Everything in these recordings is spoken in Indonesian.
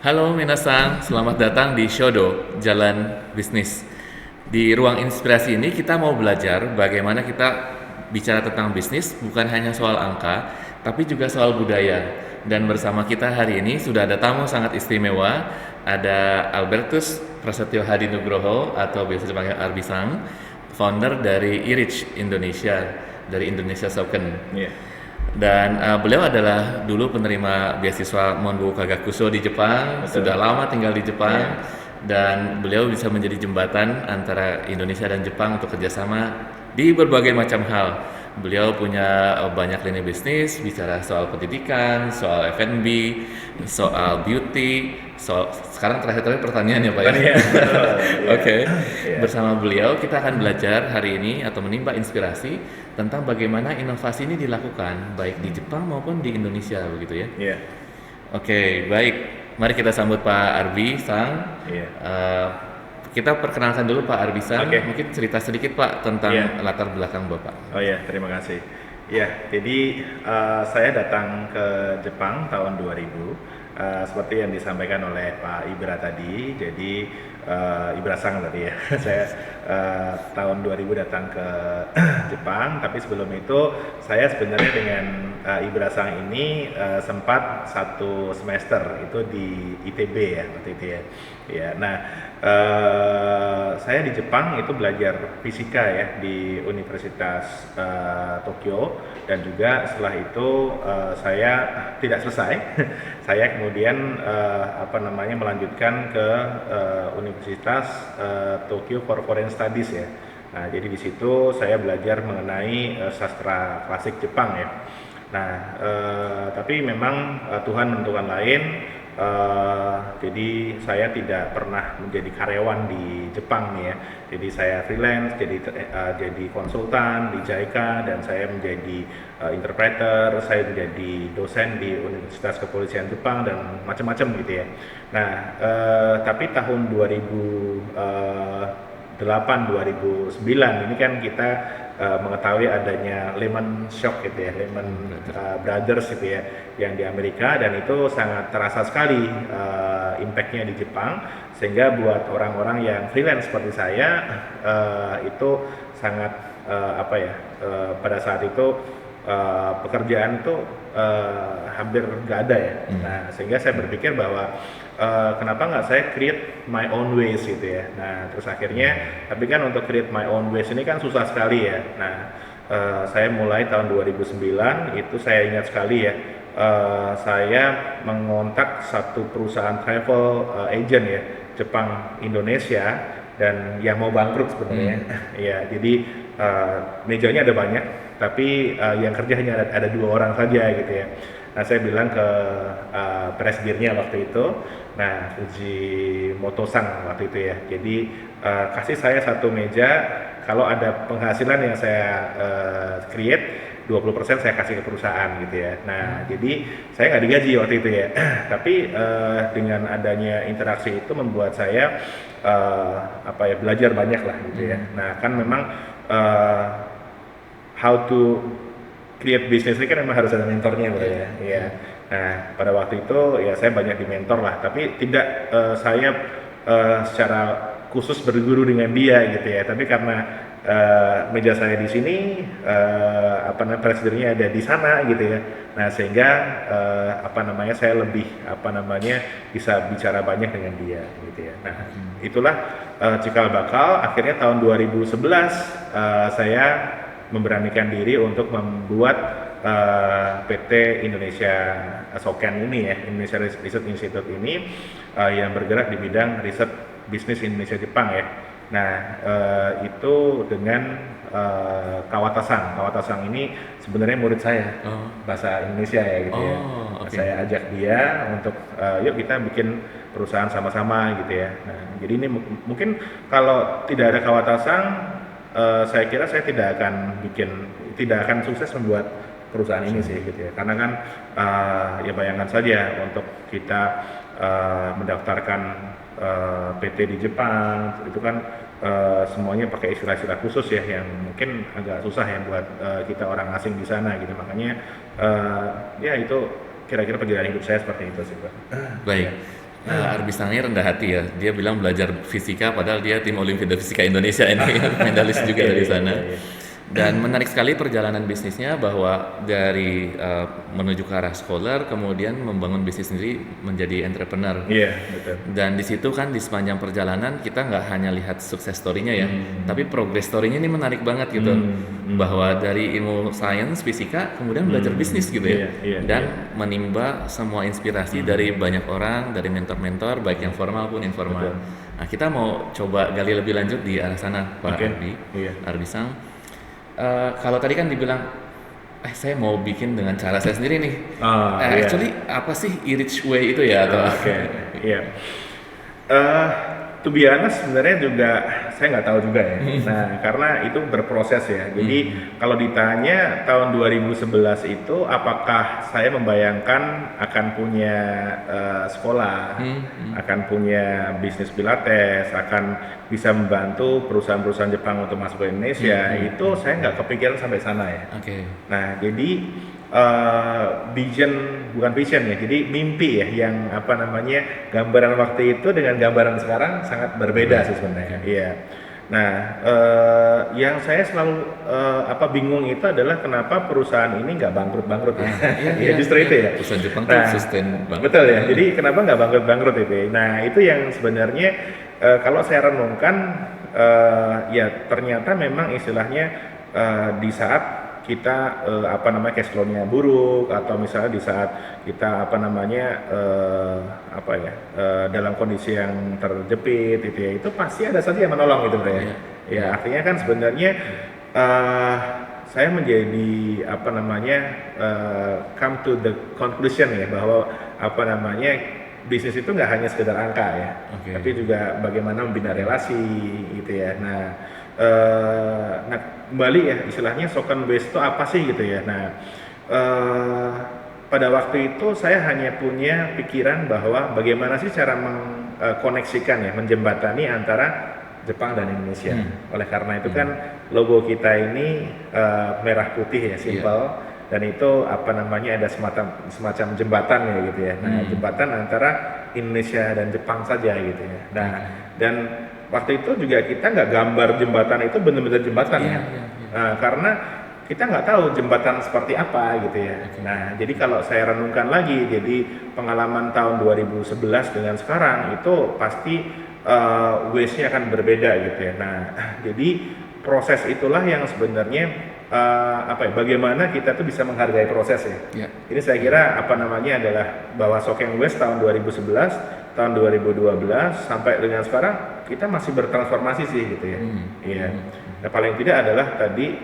Halo minasan, selamat datang di Shodo, Jalan Bisnis. Di ruang inspirasi ini kita mau belajar bagaimana kita bicara tentang bisnis bukan hanya soal angka, tapi juga soal budaya. Dan bersama kita hari ini sudah ada tamu sangat istimewa, ada Albertus Prasetyo Hadi Nugroho atau biasa dipanggil Arbisang, founder dari IRICH Indonesia, dari Indonesia Soken. Iya, Dan beliau adalah dulu penerima beasiswa Monbu Kagakuso di Jepang, betul. sudah lama tinggal di Jepang, Iya, dan beliau bisa menjadi jembatan antara Indonesia dan Jepang untuk kerjasama di berbagai macam hal. Beliau punya banyak lini bisnis, bicara soal pendidikan, soal F&B, soal beauty, soal sekarang terakhir pertanyaan ya Pak ya. iya, betul. Iya, Oke, iya, bersama beliau kita akan belajar hari ini atau menimba inspirasi tentang bagaimana inovasi ini dilakukan baik di Jepang maupun di Indonesia begitu ya. iya, Oke, baik. Mari kita sambut Pak Arbi Sang. iya. Eh, kita perkenalkan dulu Pak Arbi Sang. Oke, Mungkin cerita sedikit Pak tentang iya. latar belakang Bapak. Oh iya, terima kasih. Iya, jadi saya datang ke Jepang tahun 2000. Seperti yang disampaikan oleh Pak Ibra tadi, jadi Ibra Sang tadi ya. Saya tahun 2000 datang ke Jepang, tapi sebelum itu saya sebenarnya dengan Ibra Sang ini sempat satu semester itu di ITB ya waktu itu ya. Ya, nah saya di Jepang itu belajar fisika ya di Universitas Tokyo, dan juga setelah itu saya tidak selesai. Saya kemudian melanjutkan ke Universitas Tokyo for Foreign Studies ya. Nah, jadi di situ saya belajar mengenai sastra klasik Jepang ya. Nah, tapi memang Tuhan menentukan lain. Jadi saya tidak pernah menjadi karyawan di Jepang nih ya. Jadi saya freelance, jadi konsultan di JICA, dan saya menjadi interpreter, saya menjadi dosen di Universitas Kepolisian Jepang dan macam-macam gitu ya. Nah, tapi tahun 2008 2009 ini kan kita mengetahui adanya Lehman Shock gitu ya, Lehman Brothers gitu ya, yang di Amerika, dan itu sangat terasa sekali impact-nya di Jepang, sehingga buat orang-orang yang freelance seperti saya itu sangat pada saat itu pekerjaan itu hampir nggak ada ya. Nah, sehingga saya berpikir bahwa kenapa nggak saya create my own ways gitu ya. Nah, terus akhirnya, tapi kan untuk create my own ways ini kan susah sekali ya. Nah, saya mulai tahun 2009 itu saya ingat sekali ya. Saya mengontak satu perusahaan travel agent ya, Jepang Indonesia, dan yang mau bangkrut sebenarnya. Ya, jadi mejanya ada banyak, tapi yang kerja hanya ada 2 orang saja gitu ya. Nah, saya bilang ke presidennya waktu itu, nah Fujimoto-san waktu itu ya. Jadi kasih saya satu meja, kalau ada penghasilan yang saya create 20% saya kasih ke perusahaan gitu ya. Nah, jadi saya nggak digaji waktu itu ya. Tapi dengan adanya interaksi itu membuat saya belajar banyak lah gitu ya. Nah, kan memang how to create bisnis ini kan memang harus ada mentornya bro ya. Iya. Nah, pada waktu itu ya saya banyak di mentor lah, tapi tidak saya secara khusus berguru dengan dia gitu ya. Tapi karena meja saya di sini, presidennya ada di sana gitu ya. Nah, sehingga saya lebih bisa bicara banyak dengan dia gitu ya. Nah, itulah cikal bakal. Akhirnya tahun 2011 saya memberanikan diri untuk membuat PT Indonesia Soken ini ya, Indonesia Research Institute ini, yang bergerak di bidang riset bisnis Indonesia Jepang ya. Nah, itu dengan Kawatasang ini sebenarnya murid saya bahasa Indonesia ya gitu ya. Oke. Saya ajak dia untuk yuk kita bikin perusahaan sama-sama gitu ya. Nah, jadi ini mungkin kalau tidak ada Kawatasang, saya kira saya tidak akan sukses membuat perusahaan ini sih gitu ya. Karena kan ya bayangkan saja untuk kita mendaftarkan PT di Jepang itu kan semuanya pakai istilah-istilah khusus ya, yang mungkin agak susah ya buat kita orang asing di sana gitu. Makanya ya itu kira-kira perjalanan hidup saya seperti itu sih Pak. Baik. Arbisangnya rendah hati ya. Dia bilang belajar fisika padahal dia tim Olimpiade Fisika Indonesia ini medalis juga dari sana. Dan menarik sekali perjalanan bisnisnya bahwa dari menuju ke arah scholar kemudian membangun bisnis sendiri menjadi entrepreneur. Iya, betul. Dan di situ kan di sepanjang perjalanan kita nggak hanya lihat sukses story-nya ya, tapi progress story-nya ini menarik banget gitu. Bahwa dari ilmu sains fisika kemudian belajar bisnis gitu ya. Dan menimba semua inspirasi dari banyak orang, dari mentor-mentor baik yang formal pun informal. Nah, kita mau coba gali lebih lanjut di arah sana Pak Arbisang. Kalau tadi kan dibilang, saya mau bikin dengan cara saya sendiri nih. Actually apa sih rich way itu ya? To be honest sebenarnya juga saya nggak tahu juga ya. Nah, karena itu berproses ya. Jadi kalau ditanya tahun 2011 itu apakah saya membayangkan akan punya sekolah, akan punya bisnis pilates, akan bisa membantu perusahaan-perusahaan Jepang untuk masuk ke Indonesia, itu saya nggak kepikiran sampai sana ya. Nah, jadi bukan vision ya, jadi mimpi ya, yang apa namanya, gambaran waktu itu dengan gambaran sekarang sangat berbeda sih sebenarnya. Iya. Nah, yang saya selalu bingung itu adalah kenapa perusahaan ini nggak bangkrut ya. Ya justru itu ya. Perusahaan Jepang tuh sustain banget. Betul ya. Jadi kenapa nggak bangkrut itu? Nah, itu yang sebenarnya kalau saya renungkan, ya ternyata memang istilahnya di saat kita cash flow-nya buruk, atau misalnya di saat kita dalam kondisi yang terjepit gitu ya, itu pasti ada saja yang menolong gitu ya. Ya artinya kan sebenarnya saya menjadi come to the conclusion ya, bahwa bisnis itu nggak hanya sekedar angka ya, tapi juga bagaimana membina relasi gitu ya. Nah, kembali ya, istilahnya Soken Waste itu apa sih gitu ya. Nah, pada waktu itu saya hanya punya pikiran bahwa bagaimana sih cara mengkoneksikan ya, menjembatani antara Jepang dan Indonesia. Oleh karena itu kan logo kita ini merah putih ya, simple. Dan itu ada semacam jembatan ya gitu ya. Nah, jembatan antara Indonesia dan Jepang saja gitu ya. Nah, dan waktu itu juga kita nggak gambar jembatan itu benar-benar jembatan ya. Nah, karena kita nggak tahu jembatan seperti apa gitu ya. Nah, jadi kalau saya renungkan lagi, jadi pengalaman tahun 2011 dengan sekarang itu pasti waste-nya akan berbeda gitu ya. Nah, jadi proses itulah yang sebenarnya bagaimana kita tuh bisa menghargai proses ya. Ini saya kira adalah bahwa Soken Waste tahun 2011, tahun 2012 sampai dengan sekarang kita masih bertransformasi sih gitu ya. Iya. Nah, paling tidak adalah tadi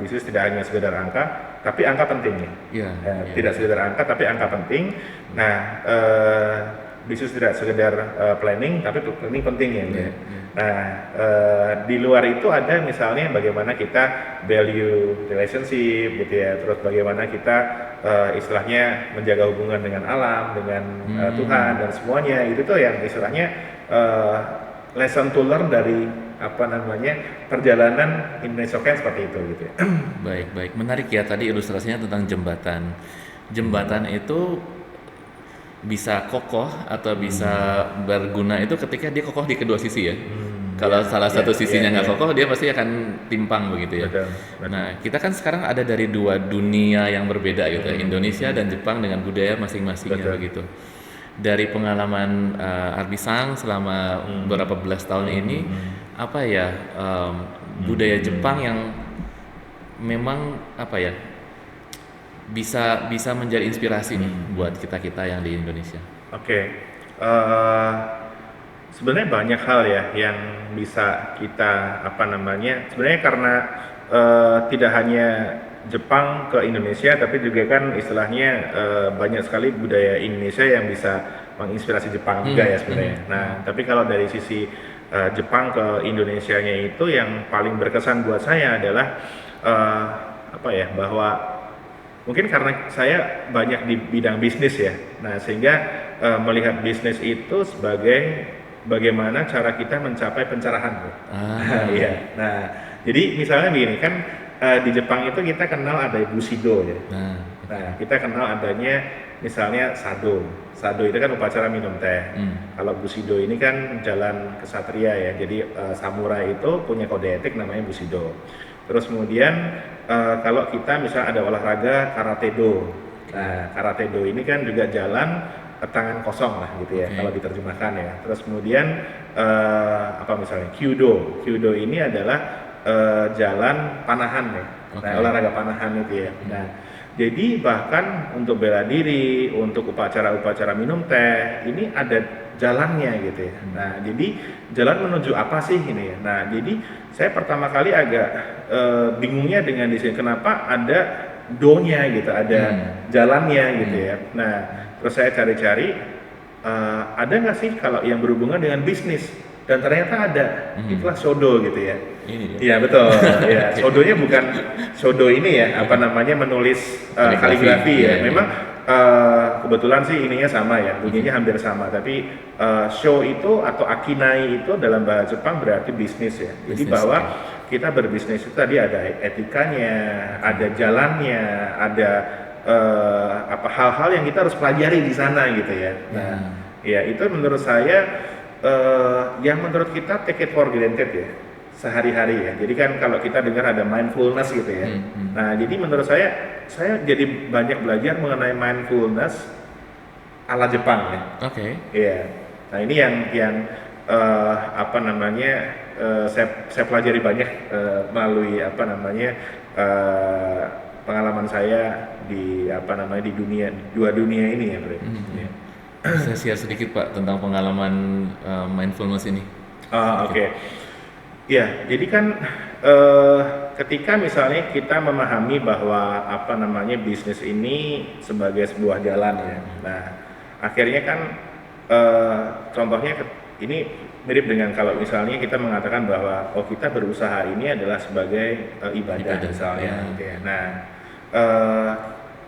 bisnis tidak hanya sekedar angka, tapi angka penting ya. Tidak sekedar angka tapi angka penting. Nah, bisnis tidak sekedar planning, tapi planning penting ya. Nah, di luar itu ada misalnya bagaimana kita value relationship gitu ya, terus bagaimana kita istilahnya menjaga hubungan dengan alam, dengan Tuhan dan semuanya. Itu tuh yang istilahnya lesson to learn dari perjalanan Indonesia Soken seperti itu gitu ya. Baik, menarik ya tadi ilustrasinya tentang jembatan. Jembatan itu bisa kokoh atau bisa berguna itu ketika dia kokoh di kedua sisi ya. Kalau salah satu sisinya nggak kokoh, dia pasti akan timpang begitu ya. Betul. Nah, kita kan sekarang ada dari dua dunia yang berbeda gitu, Indonesia dan Jepang dengan budaya masing-masingnya begitu. Dari pengalaman Arbisang selama beberapa belas tahun ini, budaya Jepang yang memang bisa menjadi inspirasi nih buat kita yang di Indonesia. Sebenarnya banyak hal ya yang bisa kita sebenarnya karena tidak hanya Jepang ke Indonesia, tapi juga kan istilahnya banyak sekali budaya Indonesia yang bisa menginspirasi Jepang juga ya sebenarnya. Nah, tapi kalau dari sisi Jepang ke Indonesianya itu yang paling berkesan buat saya adalah bahwa mungkin karena saya banyak di bidang bisnis ya. Nah, sehingga melihat bisnis itu sebagai bagaimana cara kita mencapai pencerahan. Iya. Nah, jadi misalnya begini kan, di Jepang itu kita kenal ada Bushido ya. Nah, kita kenal adanya misalnya Sado. Sado itu kan upacara minum teh. Kalau Bushido ini kan jalan kesatria ya. Jadi samurai itu punya kode etik namanya Bushido. Terus kemudian kalau kita misalnya ada olahraga Karate Do. Nah, Karate Do ini kan juga jalan tangan kosong lah gitu ya, kalau diterjemahkan ya. Terus kemudian apa misalnya Kyudo. Kyudo ini adalah jalan panahan ya. Nah, olahraga panahan itu ya. Nah, jadi bahkan untuk bela diri, untuk upacara-upacara minum teh, ini ada jalannya gitu ya. Nah, jadi jalan menuju apa sih ini ya? Nah, jadi saya pertama kali agak bingungnya dengan di sini kenapa ada do-nya gitu, ada jalannya gitu ya. Nah, terus saya cari-cari ada nggak sih kalau yang berhubungan dengan bisnis? Dan ternyata ada, itulah Shodo gitu ya. Iya betul, ya Shodonya bukan Shodo ini ya, apa namanya menulis kaligrafi ya. Memang kebetulan sih ininya sama ya, bunyinya hampir sama. Tapi Sho itu atau Akinai itu dalam bahasa Jepang berarti bisnis ya. Jadi bahwa kita berbisnis itu tadi ada etikanya, ada jalannya, ada apa hal-hal yang kita harus pelajari di sana gitu ya. Nah, ya itu menurut saya yang menurut kita take it for granted ya sehari-hari ya. Jadi kan kalau kita dengar ada mindfulness gitu ya. Nah, jadi menurut saya jadi banyak belajar mengenai mindfulness ala Jepang ya. Iya. Nah, ini yang apa namanya saya pelajari banyak melalui apa namanya pengalaman saya di apa namanya di dua dunia ini ya, Bre. Ya. Saya share sedikit Pak tentang pengalaman mindfulness ini. Oke. Ya, jadi kan ketika misalnya kita memahami bahwa apa namanya bisnis ini sebagai sebuah jalan ya. Nah, akhirnya kan contohnya ini mirip dengan kalau misalnya kita mengatakan bahwa kita berusaha ini adalah sebagai ibadah misalnya gitu ya. Nah,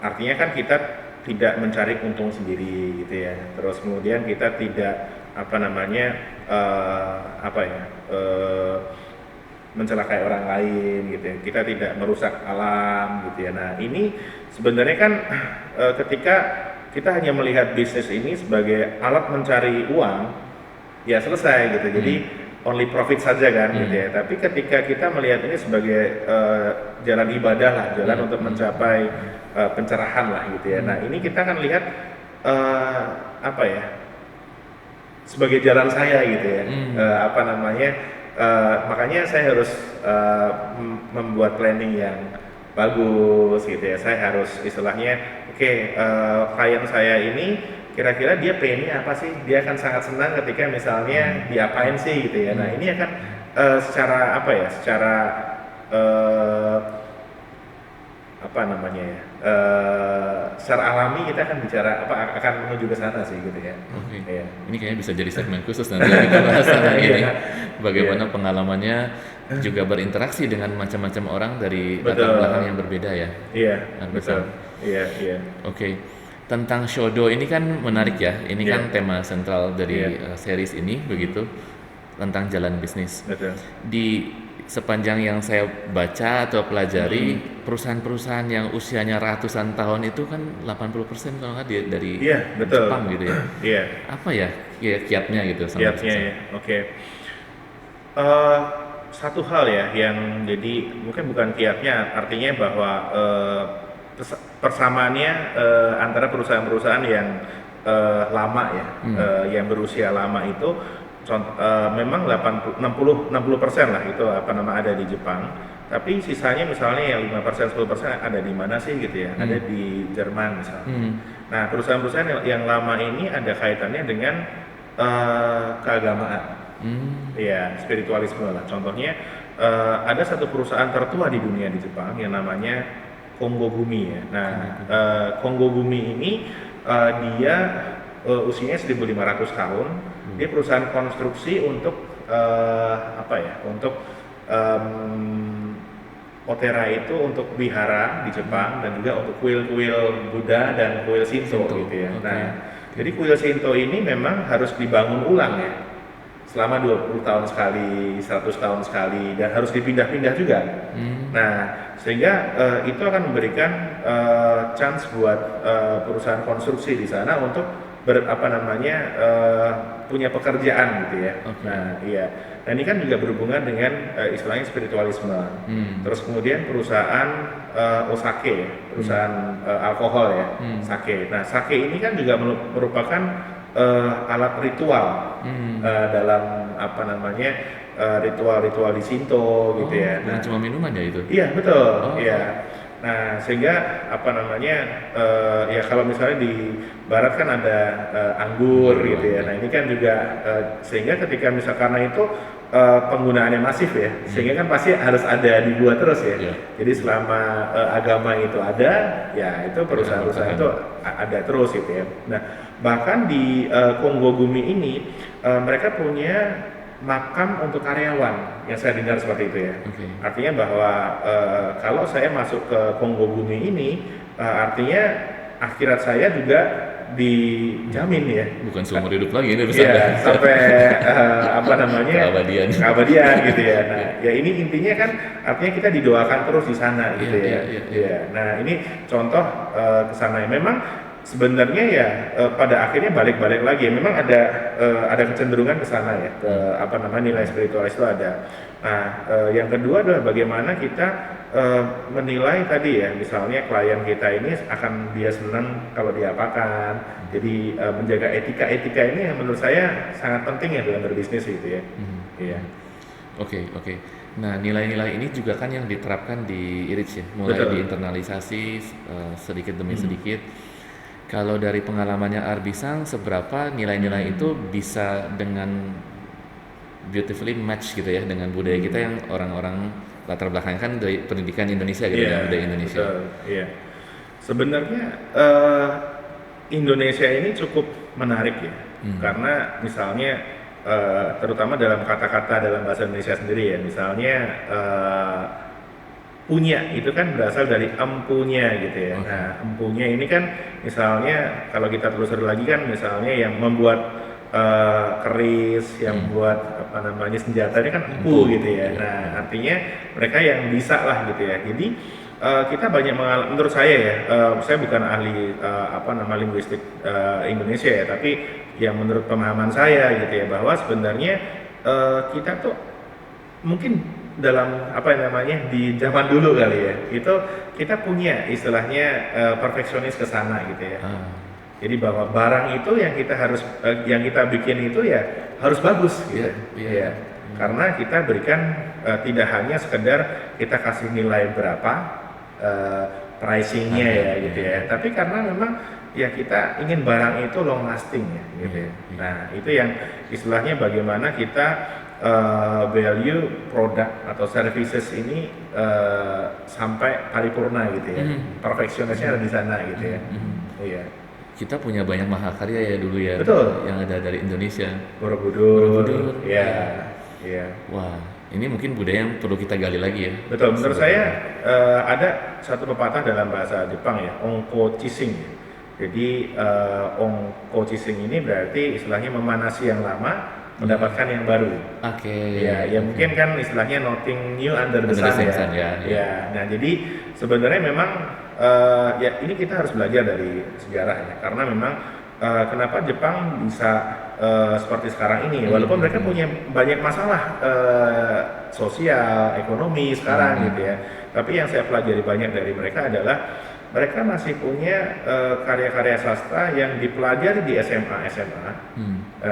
artinya kan kita tidak mencari untung sendiri gitu ya. Terus kemudian kita tidak apa namanya mencelakai orang lain gitu ya. Kita tidak merusak alam gitu ya. Nah, ini sebenarnya kan ketika kita hanya melihat bisnis ini sebagai alat mencari uang, ya selesai gitu. Jadi only profit saja kan gitu ya. Tapi ketika kita melihat ini sebagai jalan ibadah lah, jalan untuk mencapai pencerahan lah gitu ya. Nah, ini kita akan lihat apa ya? Sebagai jalan saya gitu ya. Apa namanya? Makanya saya harus membuat planning yang bagus gitu ya. Saya harus istilahnya klien saya ini kira-kira dia pengennya apa sih? Dia akan sangat senang ketika misalnya diapain sih gitu ya. Nah, ini akan secara apa ya? Secara apa namanya ya? Secara alami kita akan bicara akan menuju ke sana sih gitu ya. Ya. Ini kayaknya bisa jadi segmen khusus nanti kita bahas ini. Bagaimana pengalamannya juga berinteraksi dengan macam-macam orang dari latar belakang yang berbeda ya. Iya, betul. Iya. Oke. Tentang Shodo ini kan menarik ya. Ini kan tema sentral dari series ini begitu tentang jalan bisnis. Betul. Di sepanjang yang saya baca atau pelajari perusahaan-perusahaan yang usianya ratusan tahun itu kan 80% kalau nggak dari Jepang gitu ya. Iya. Apa ya kiatnya gitu? Kiatnya ya. Oke. Satu hal ya yang jadi mungkin bukan kiatnya, artinya bahwa persamaannya antara perusahaan-perusahaan yang lama ya, yang berusia lama itu memang 60% lah itu apa nama ada di Jepang, tapi sisanya misalnya yang 5% 10% ada di mana sih gitu ya, ada di Jerman misalnya. Nah, perusahaan-perusahaan yang lama ini ada kaitannya dengan keagamaan, ya spiritualisme lah. Contohnya ada satu perusahaan tertua di dunia di Jepang yang namanya Kongo Gumi ya. Nah, Kongo Gumi ini dia usianya 1.500 tahun. Dia perusahaan konstruksi untuk untuk Otera itu untuk wihara di Jepang dan juga untuk kuil-kuil Buddha dan kuil Shinto gitu ya. Nah, jadi kuil Shinto ini memang harus dibangun ulang ya selama 20 tahun sekali, 100 tahun sekali, dan harus dipindah-pindah juga. Nah, sehingga itu akan memberikan chance buat perusahaan konstruksi di sana untuk punya pekerjaan gitu ya. Oke. Nah, iya. Nah, ini kan juga berhubungan dengan istilahnya spiritualisme. Terus kemudian perusahaan osake, ya, perusahaan alkohol ya, sake. Nah, sake ini kan juga merupakan alat ritual dalam ritual-ritual di Shinto gitu ya. Bukan cuma minuman ya itu? Iya betul, Oh. iya. Nah sehingga ya kalau misalnya di barat kan ada anggur gitu ya. Nah ini kan juga sehingga ketika karena itu penggunaannya masif ya, sehingga kan pasti harus ada dibuat terus ya. Iya. Jadi selama agama itu ada, ya itu perusahaan-perusahaan itu ada terus gitu ya. Nah bahkan di Kongo Gumi ini mereka punya makam untuk karyawan yang saya dengar seperti itu ya. Oke. Artinya bahwa kalau saya masuk ke Kongo Bumi ini, artinya akhirat saya juga dijamin ya. Bukan seumur hidup lagi ini Iya, sampai Keabadian. keabadian gitu ya. Nah, ya ini intinya kan artinya kita didoakan terus di sana gitu ya. Iya. Nah, ini contoh ke sana. Memang sebenarnya ya pada akhirnya balik-balik lagi. Memang ada kecenderungan ke sana ya. Ke nilai spiritualis itu ada. Nah, yang kedua adalah bagaimana kita menilai tadi ya, misalnya klien kita ini dia senang kalau diapakan. Jadi menjaga etika ini yang menurut saya sangat penting ya dalam berbisnis gitu ya. Iya. Oke. Nah, nilai-nilai ini juga kan yang diterapkan di Irids ya, mulai Betul. diinternalisasi sedikit demi sedikit. Kalau dari pengalamannya Arbisang, seberapa nilai-nilai itu bisa dengan beautifully match gitu ya dengan budaya kita yang orang-orang latar belakang kan dari pendidikan Indonesia gitu dengan budaya Indonesia. Betul, iya. Sebenarnya Indonesia ini cukup menarik ya, karena misalnya terutama dalam kata-kata dalam bahasa Indonesia sendiri ya, misalnya punya itu kan berasal dari empunya gitu ya. Okay. Nah, empunya ini kan misalnya kalau kita telusuri lagi kan misalnya yang membuat keris, yang buat senjata ini kan empu gitu ya. Nah, artinya mereka yang bisa lah gitu ya. Jadi kita banyak menurut saya ya, saya bukan ahli linguistik Indonesia ya, tapi yang menurut pemahaman saya gitu ya, bahwa sebenarnya kita tuh mungkin dalam di zaman dulu kali ya, itu kita punya istilahnya perfeksionis ke sana gitu ya. Jadi bahwa barang itu yang kita bikin itu ya harus bagus gitu. Iya. Karena kita berikan tidak hanya sekedar kita kasih nilai berapa pricingnya ya gitu ya. Tapi karena memang ya kita ingin barang itu long lasting ya gitu ya. Nah, itu yang istilahnya bagaimana kita value produk atau services ini sampai paripurna gitu ya. Perfeksionisnya ada di sana gitu ya. Iya. Kita punya banyak mahakarya ya dulu ya. Betul. Yang ada dari Indonesia. Borobudur. Iya. Wah, ini mungkin budaya yang perlu kita gali lagi ya. Betul. Menurut saya ada satu pepatah dalam bahasa Jepang ya, ongko chising. Jadi ongko chising ini berarti istilahnya memanasi yang lama, mendapatkan yang baru. Oke. Ya mungkin kan istilahnya nothing new under the sun ya. Ya. Nah, jadi sebenarnya memang ya ini kita harus belajar dari sejarah ya, karena memang kenapa Jepang bisa seperti sekarang ini, walaupun mereka punya banyak masalah sosial, ekonomi sekarang gitu ya, tapi yang saya pelajari banyak dari mereka adalah mereka masih punya karya-karya sastra yang dipelajari di SMA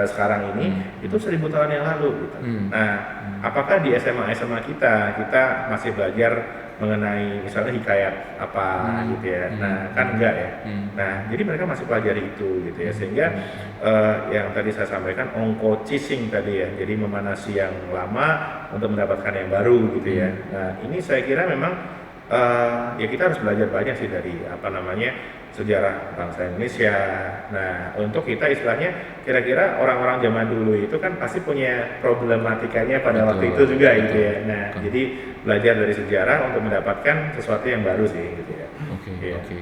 sekarang ini itu 1000 tahun yang lalu gitu. Nah, apakah di SMA kita masih belajar mengenai misalnya hikayat apa gitu ya? Nah, kan enggak ya. Nah, jadi mereka masih pelajari itu gitu ya, sehingga yang tadi saya sampaikan ongko chising tadi ya, jadi memanasi yang lama untuk mendapatkan yang baru gitu ya. Nah, ini saya kira memang ya kita harus belajar banyak sih dari sejarah bangsa Indonesia. Nah, untuk kita istilahnya kira-kira orang-orang zaman dulu itu kan pasti punya problematikanya pada waktu itu juga gitu ya. Nah, jadi belajar dari sejarah untuk mendapatkan sesuatu yang baru sih gitu ya. Oke.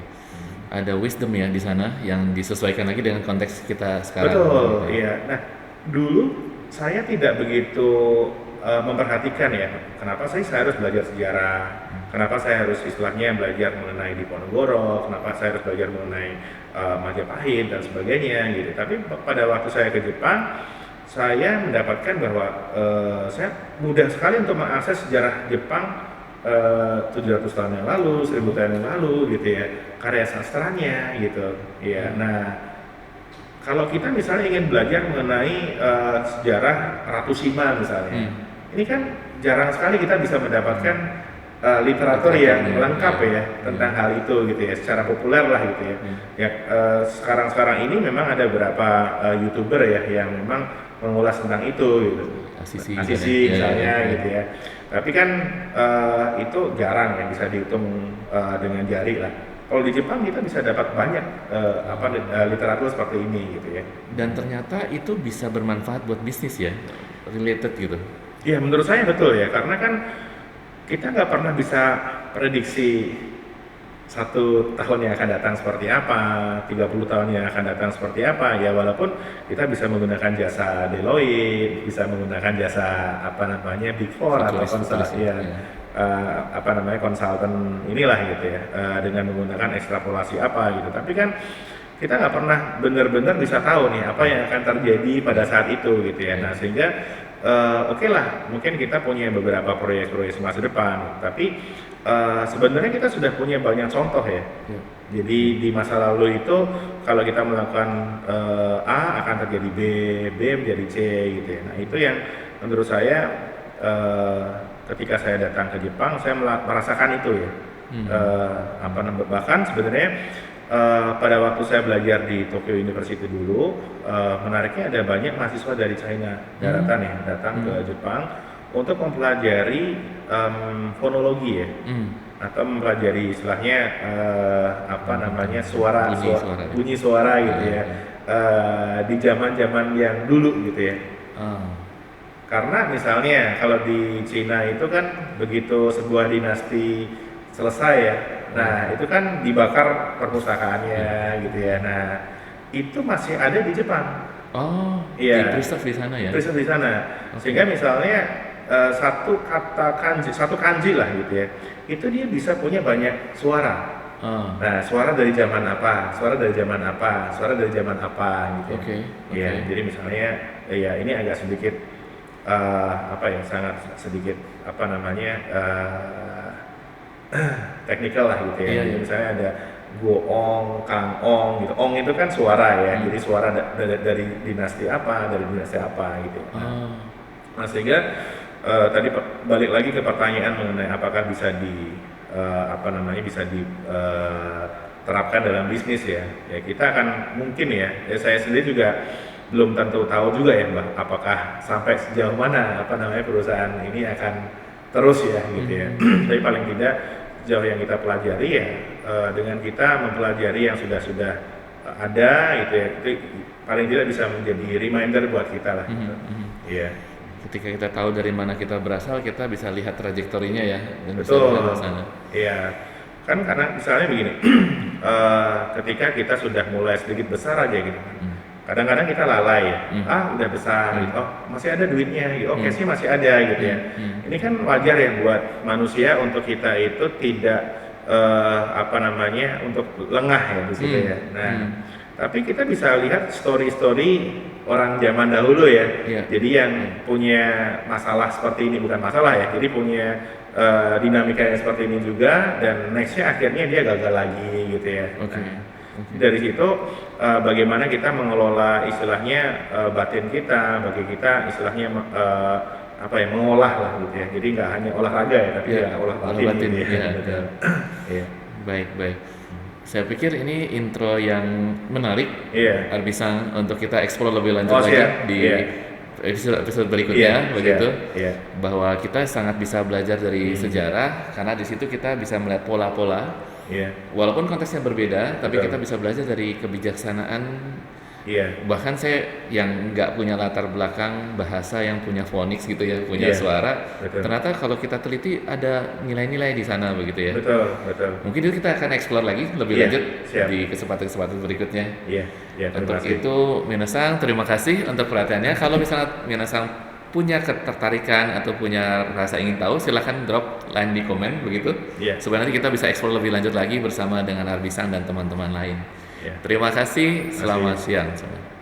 Ada wisdom ya di sana yang disesuaikan lagi dengan konteks kita sekarang. Betul, iya. Nah, dulu saya tidak begitu memperhatikan ya, kenapa saya harus belajar sejarah, kenapa saya harus istilahnya belajar mengenai Diponegoro, kenapa saya harus belajar mengenai Majapahit dan sebagainya gitu. Tapi pada waktu saya ke Jepang, saya mendapatkan bahwa saya mudah sekali untuk mengakses sejarah Jepang 700 tahun yang lalu, 1000 tahun yang lalu gitu ya, karya sastranya gitu. Ya, nah kalau kita misalnya ingin belajar mengenai sejarah Ratu Sima misalnya, ini kan jarang sekali kita bisa mendapatkan literatur yang lengkap ya tentang hal itu gitu ya, secara populer lah gitu ya. Ya sekarang ini memang ada beberapa YouTuber ya yang memang mengulas tentang itu gitu. Asisi misalnya gitu ya. Tapi kan itu jarang yang bisa dihitung dengan jari lah. Kalau di Jepang kita bisa dapat banyak literatur seperti ini gitu ya. Dan ternyata itu bisa bermanfaat buat bisnis ya, related gitu. Iya menurut saya betul ya, karena kan kita nggak pernah bisa prediksi 1 tahun yang akan datang seperti apa, 30 tahun yang akan datang seperti apa. Ya walaupun kita bisa menggunakan jasa Deloitte, bisa menggunakan jasa Big Four atau konsultan inilah gitu ya, dengan menggunakan ekstrapolasi apa gitu. Tapi kan kita nggak pernah benar-benar bisa tahu nih apa yang akan terjadi pada saat itu gitu ya. Nah sehingga oke lah, mungkin kita punya beberapa proyek-proyek masa depan, tapi sebenarnya kita sudah punya banyak contoh ya. Jadi di masa lalu itu kalau kita melakukan A akan terjadi B, B menjadi C gitu ya. Nah itu yang menurut saya ketika saya datang ke Jepang saya merasakan itu ya. Bahkan sebenarnya pada waktu saya belajar di Tokyo University dulu, menariknya ada banyak mahasiswa dari China daratan ya datang ke Jepang untuk mempelajari fonologi ya, atau mempelajari istilahnya bunyi suara gitu ya, di zaman-zaman yang dulu gitu ya. Karena misalnya kalau di Cina itu kan begitu sebuah dinasti selesai ya, nah itu kan dibakar perpustakaannya gitu ya. Nah itu masih ada di Jepang. Oh, iya. Preserve di sana ya. Preserve di sana. Sehingga misalnya satu kanji lah gitu ya, itu dia bisa punya banyak suara. Nah suara dari zaman apa, suara dari zaman apa, suara dari zaman apa gitu. Ya, jadi misalnya ya ini agak sedikit sangat sedikit teknikal lah gitu ya. Jadi misalnya ada goong, kangong gitu. Ong itu kan suara ya. Jadi suara dari dinasti apa gitu. Nah sehingga tadi balik lagi ke pertanyaan mengenai apakah bisa diterapkan dalam bisnis ya. Ya kita akan mungkin ya saya sendiri juga belum tentu tahu juga ya Mbak, apakah sampai sejauh mana perusahaan ini akan terus ya gitu ya. Tapi paling tidak sejauh yang kita pelajari ya, dengan kita mempelajari yang sudah ada gitu ya, itu paling tidak bisa menjadi reminder buat kita lah. Iya. Ketika kita tahu dari mana kita berasal, kita bisa lihat trajektorinya ya, dan betul. Bisa ke sana. Iya. Kan karena misalnya begini, ketika kita sudah mulai sedikit besar aja gitu. Kadang-kadang kita lalai ya, udah besar, gitu. Oh masih ada duitnya, gitu. Oke sih masih ada gitu ya. Ini kan wajar ya buat manusia untuk kita itu tidak untuk lengah ya di situ ya. Nah, tapi kita bisa lihat story-story orang zaman dahulu ya. Jadi yang punya masalah seperti ini, bukan masalah ya, jadi punya dinamika yang seperti ini juga, dan nextnya akhirnya dia gagal lagi gitu ya. Dari situ bagaimana kita mengelola istilahnya batin kita, bagi kita istilahnya mengolah lah gitu ya. Jadi nggak hanya olahraga ya, tapi olah batin gitu ya. Baik. Saya pikir ini intro yang menarik, Arbisang, untuk kita eksplor lebih lanjut lagi di episode berikutnya bahwa kita sangat bisa belajar dari sejarah, karena di situ kita bisa melihat pola-pola. Walaupun konteksnya berbeda, tapi kita bisa belajar dari kebijaksanaan Iya, Bahkan saya yang nggak punya latar belakang bahasa, yang punya phonics gitu ya, punya iya, suara, betul, ternyata kalau kita teliti ada nilai-nilai di sana begitu ya. betul, betul. Mungkin itu kita akan explore lagi lebih Iya, lanjut siap. di kesempatan-kesempatan berikutnya. Iya, iya, terima Untuk kasih. itu, Minasang, terima kasih untuk perhatiannya. Kalau misalnya Minasang punya ketertarikan atau punya rasa ingin tahu, silahkan drop line di komen begitu. Iya, Supaya nanti kita bisa explore lebih lanjut lagi bersama dengan Arbisang dan teman-teman lain. iya. Terima kasih, Terima kasih. selamat siang.